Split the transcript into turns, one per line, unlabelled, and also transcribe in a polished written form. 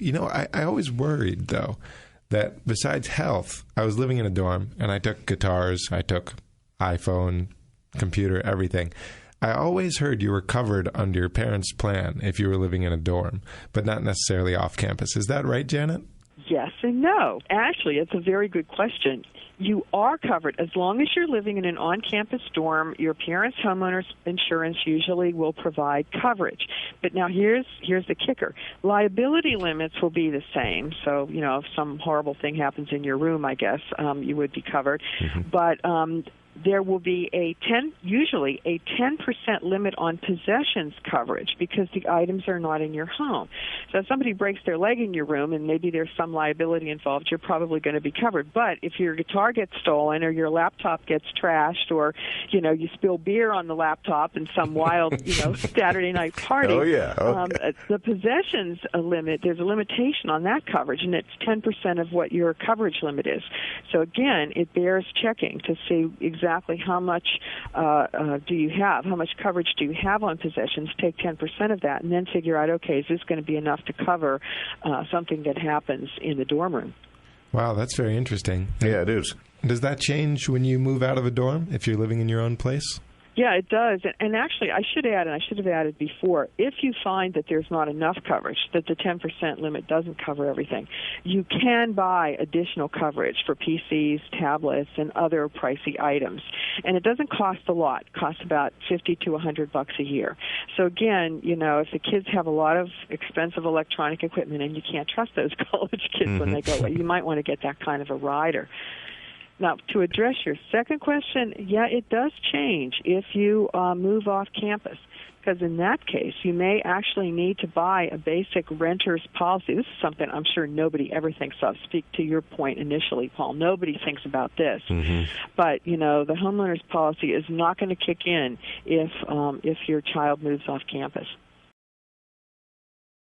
I always worried, though, that besides health, I was living in a dorm, and I took guitars, I took iPhone, computer, everything. I always heard you were covered under your parents' plan if you were living in a dorm, but not necessarily off campus. Is that right, Janet?
Yes and no. Actually, it's a very good question. You are covered as long as you're living in an on-campus dorm. Your parents' homeowners insurance usually will provide coverage. But now here's the kicker. Liability limits will be the same. So, if some horrible thing happens in your room, I guess, you would be covered. Mm-hmm. But there will be usually a 10% limit on possessions coverage because the items are not in your home. So if somebody breaks their leg in your room and maybe there's some liability involved, you're probably going to be covered. But if your guitar gets stolen or your laptop gets trashed or, you spill beer on the laptop in some wild, Saturday night party, the possessions limit, there's a limitation on that coverage, and it's 10% of what your coverage limit is. So again, it bears checking to see exactly how much do you have, how much coverage do you have on possessions, take 10% of that, and then figure out, okay, is this going to be enough to cover something that happens in the dorm room?
Wow, that's very interesting.
Yeah, it is.
Does that change when you move out of a dorm, if you're living in your own place?
Yeah, it does. And actually, I should add, and I should have added before, if you find that there's not enough coverage, that the 10% limit doesn't cover everything, you can buy additional coverage for PCs, tablets, and other pricey items. And it doesn't cost a lot. It costs about $50 to $100 a year. So again, if the kids have a lot of expensive electronic equipment and you can't trust those college kids when they go away, you might want to get that kind of a rider. Now, to address your second question, yeah, it does change if you move off campus, because in that case, you may actually need to buy a basic renter's policy. This is something I'm sure nobody ever thinks of. Speak to your point initially, Paul. Nobody thinks about this. Mm-hmm. But, the homeowner's policy is not going to kick in if your child moves off campus.